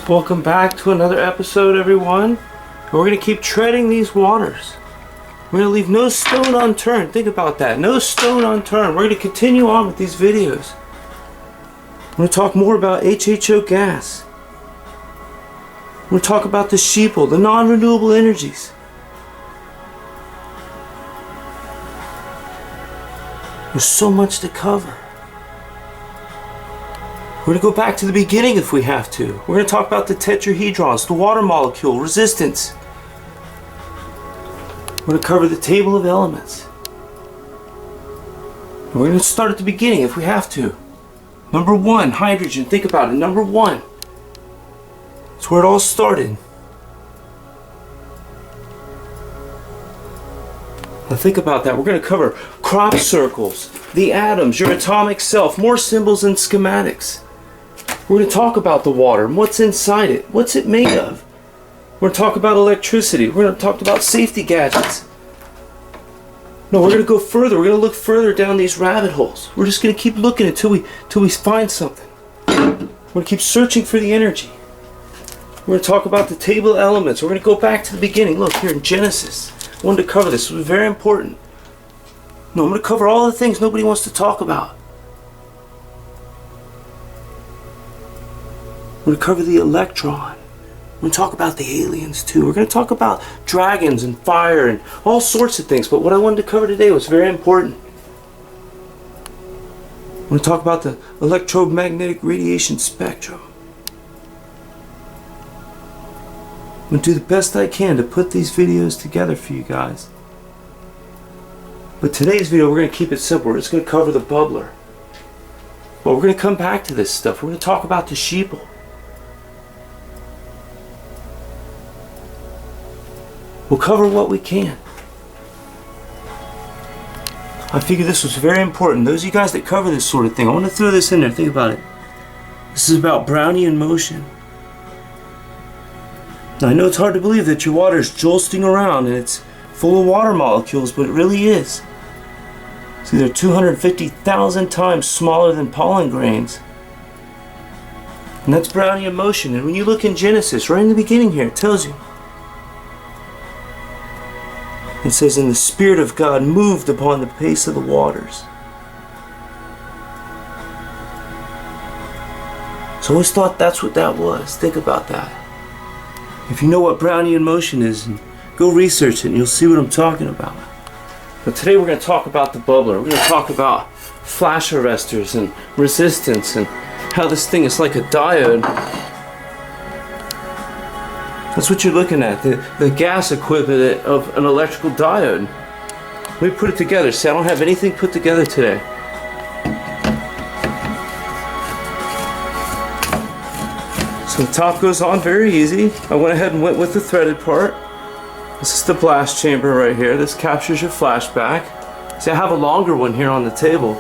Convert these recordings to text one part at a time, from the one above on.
Welcome back to another episode, everyone. We're going to keep treading these waters. We're going to leave no stone unturned. Think about that. No stone unturned. We're going to continue on with these videos. We're going to talk more about HHO gas. We're going to talk about the sheeple, the non-renewable energies. There's so much to cover. We're going to go back to the beginning if we have to. We're going to talk about the tetrahedrons, the water molecule, resistance. We're going to cover the table of elements. And we're going to start at the beginning if we have to. Number one, hydrogen. Think about it. Number one. It's where it all started. Now think about that. We're going to cover crop circles, the atoms, your atomic self, more symbols and schematics. We're going to talk about the water and what's inside it. What's it made of? We're going to talk about electricity. We're going to talk about safety gadgets. No, we're going to go further. We're going to look further down these rabbit holes. We're just going to keep looking until we find something. We're going to keep searching for the energy. We're going to talk about the table of elements. We're going to go back to the beginning. Look, here in Genesis. I wanted to cover this. It was very important. No, I'm going to cover all the things nobody wants to talk about. We're going to cover the electron. We're going to talk about the aliens too. We're going to talk about dragons and fire and all sorts of things. But what I wanted to cover today was very important. We're going to talk about the electromagnetic radiation spectrum. I'm going to do the best I can to put these videos together for you guys. But today's video, we're going to keep it simple. We're just going to cover the bubbler. But we're going to come back to this stuff. We're going to talk about the sheeple. We'll cover what we can. I figured this was very important. Those of you guys that cover this sort of thing, I want to throw this in there. Think about it. This is about Brownian motion. Now, I know it's hard to believe that your water is jolting around and it's full of water molecules, but it really is. See, they're 250,000 times smaller than pollen grains. And that's Brownian motion. And when you look in Genesis, right in the beginning here, it tells you. It says, and the Spirit of God moved upon the face of the waters. So I always thought that's what that was. Think about that. If you know what Brownian motion is, go research it and you'll see what I'm talking about. But today we're going to talk about the bubbler. We're going to talk about flash arresters and resistance and how this thing is like a diode. That's what you're looking at, the gas equivalent of an electrical diode. Let me put it together. See, I don't have anything put together today. So the top goes on very easy. I went ahead and went with the threaded part. This is the blast chamber right here. This captures your flashback. See, I have a longer one here on the table.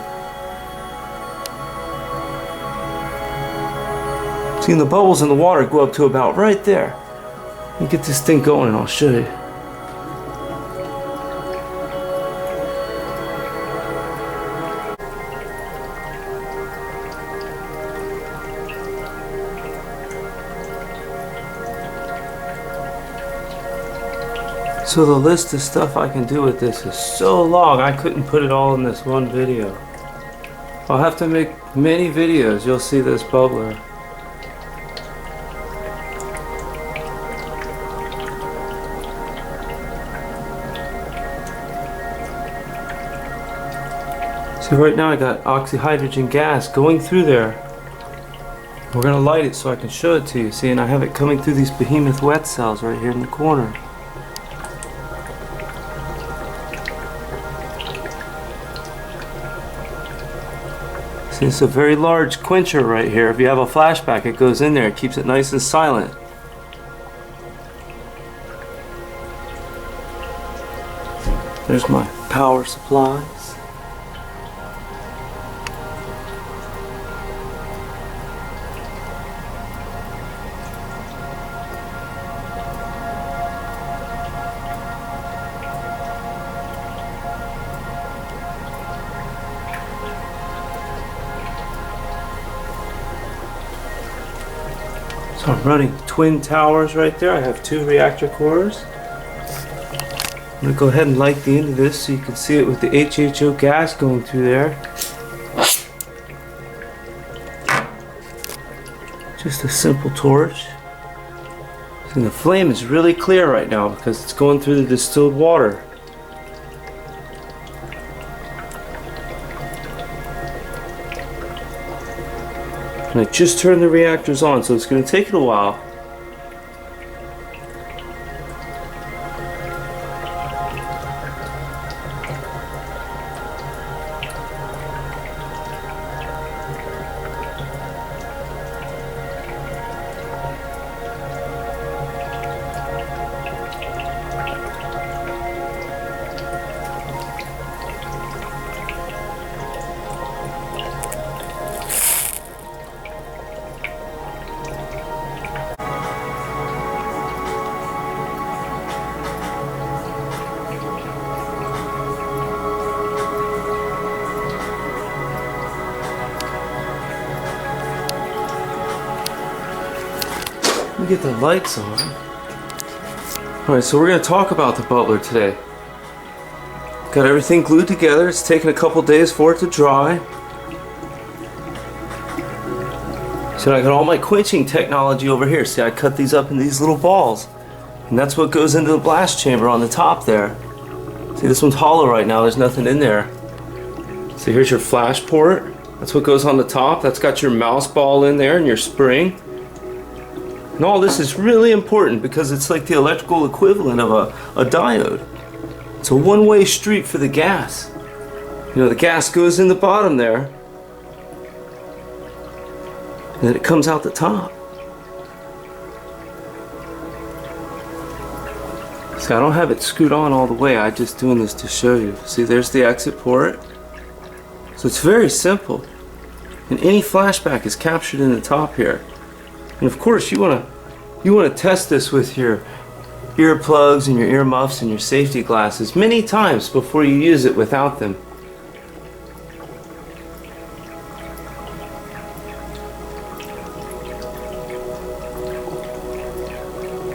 See, the bubbles in the water go up to about right there. Let me get this thing going and I'll show you. So the list of stuff I can do with this is so long, I couldn't put it all in this one video. I'll have to make many videos. You'll see this bubbler. See, right now I got oxyhydrogen gas going through there. We're going to light it so I can show it to you. See, and I have it coming through these behemoth wet cells right here in the corner. See, it's a very large quencher right here. If you have a flashback, it goes in there. It keeps it nice and silent. There's my power supplies. So I'm running twin towers right there. I have 2 reactor cores. I'm going to go ahead and light the end of this so you can see it with the HHO gas going through there. Just a simple torch. And the flame is really clear right now because it's going through the distilled water. And I just turned the reactors on, so it's going to take it a while. Let me get the lights on. Alright, so we're going to talk about the bubbler today. Got everything glued together. It's taken a couple days for it to dry. So I got all my quenching technology over here. See, I cut these up in these little balls. And that's what goes into the blast chamber on the top there. See, this one's hollow right now. There's nothing in there. So here's your flash port. That's what goes on the top. That's got your mouse ball in there and your spring. And all this is really important because it's like the electrical equivalent of a diode. It's a one-way street for the gas. You know, the gas goes in the bottom there, and then it comes out the top. See, I don't have it screwed on all the way. I'm just doing this to show you. See, there's the exit port. So it's very simple. And any flashback is captured in the top here. And of course, you want to test this with your earplugs and your earmuffs and your safety glasses many times before you use it without them.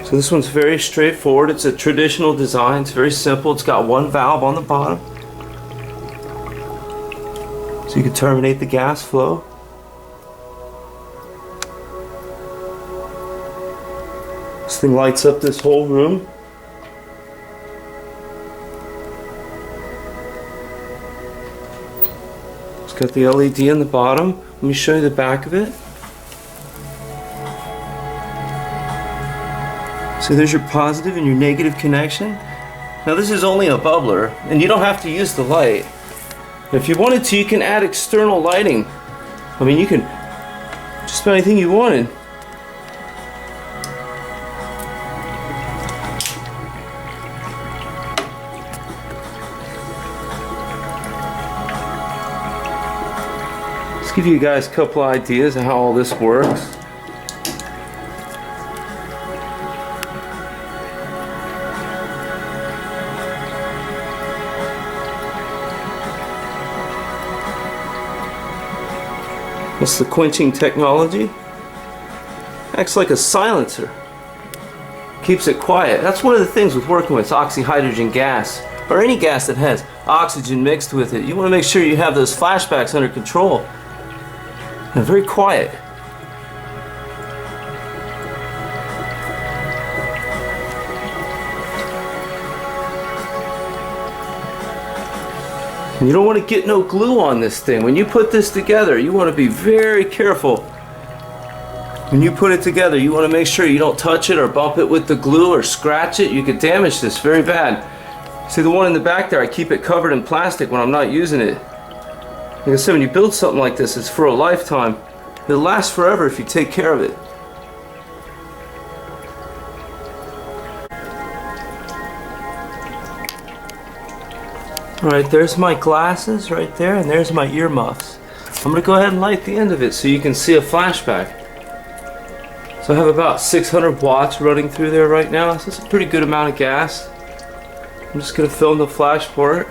So this one's very straightforward. It's a traditional design. It's very simple. It's got one valve on the bottom, so you can terminate the gas flow. This thing lights up this whole room. It's got the LED in the bottom. Let me show you the back of it. So there's your positive and your negative connection. Now this is only a bubbler, and you don't have to use the light. If you wanted to, you can add external lighting. I mean, you can just about anything you wanted. Let's give you guys a couple ideas of how all this works. What's the quenching technology? Acts like a silencer. Keeps it quiet. That's one of the things with working with oxyhydrogen gas, or any gas that has oxygen mixed with it. You want to make sure you have those flashbacks under control. And very quiet. And you don't want to get no glue on this thing. When you put this together, you want to be very careful. When you put it together, you want to make sure you don't touch it or bump it with the glue or scratch it. You could damage this very bad. See the one in the back there, I keep it covered in plastic when I'm not using it. Like I said, when you build something like this, it's for a lifetime. It'll last forever if you take care of it. Alright, there's my glasses right there, and there's my earmuffs. I'm going to go ahead and light the end of it so you can see a flashback. So I have about 600 watts running through there right now, so it's a pretty good amount of gas. I'm just going to film the flash port.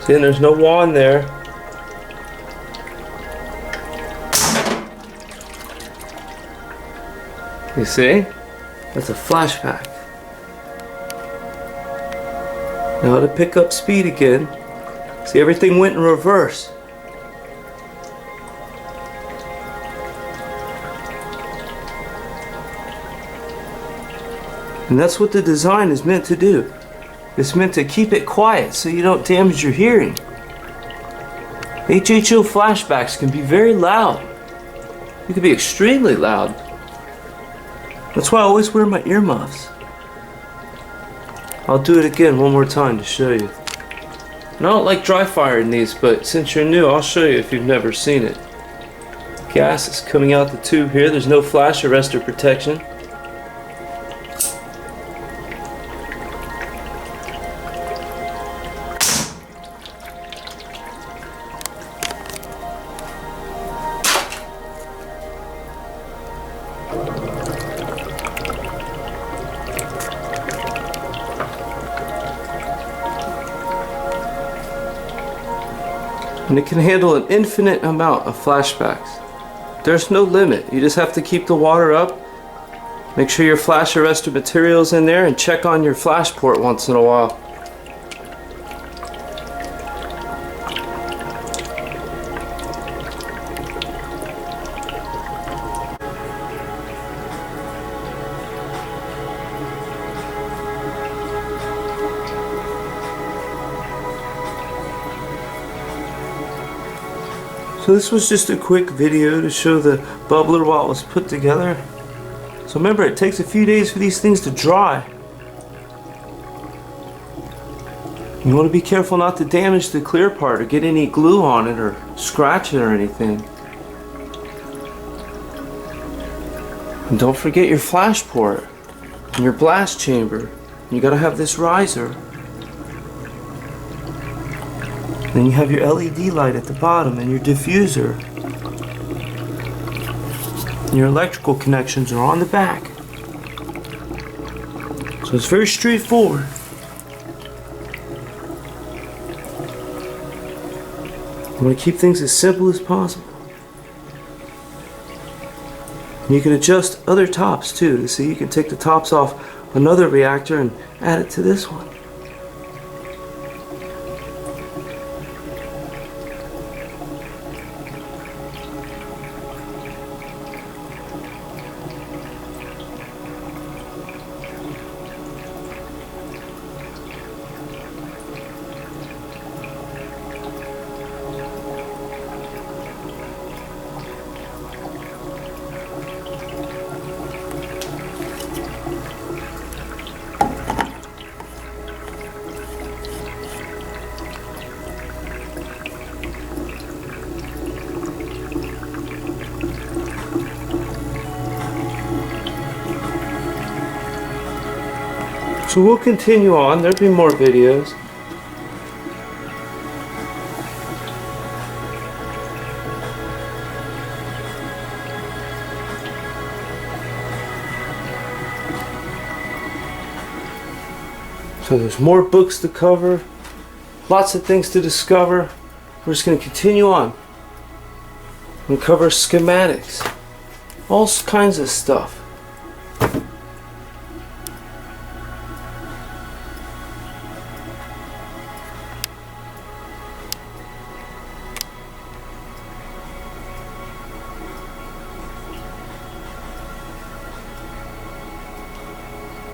See, and there's no wand there. You see? That's a flashback. Now to pick up speed again. See, everything went in reverse. And that's what the design is meant to do. It's meant to keep it quiet so you don't damage your hearing. HHO flashbacks can be very loud. It can be extremely loud. That's why I always wear my earmuffs. I'll do it again one more time to show you. And I don't like dry firing these, but since you're new, I'll show you if you've never seen it. Gas is coming out the tube here. There's no flash arrestor protection. And it can handle an infinite amount of flashbacks. There's no limit. You just have to keep the water up, make sure your flash arrestor material's in there, and check on your Flashport once in a while. So this was just a quick video to show the bubbler while it was put together. So remember, it takes a few days for these things to dry. You want to be careful not to damage the clear part or get any glue on it or scratch it or anything. And don't forget your flash port and your blast chamber. You gotta have this riser. Then you have your LED light at the bottom and your diffuser. And your electrical connections are on the back. So it's very straightforward. You want to keep things as simple as possible. And you can adjust other tops too. To see, you can take the tops off another reactor and add it to this one. So we'll continue on. There'll be more videos. So there's more books to cover, lots of things to discover. We're just going to continue on. We'll cover schematics, all kinds of stuff.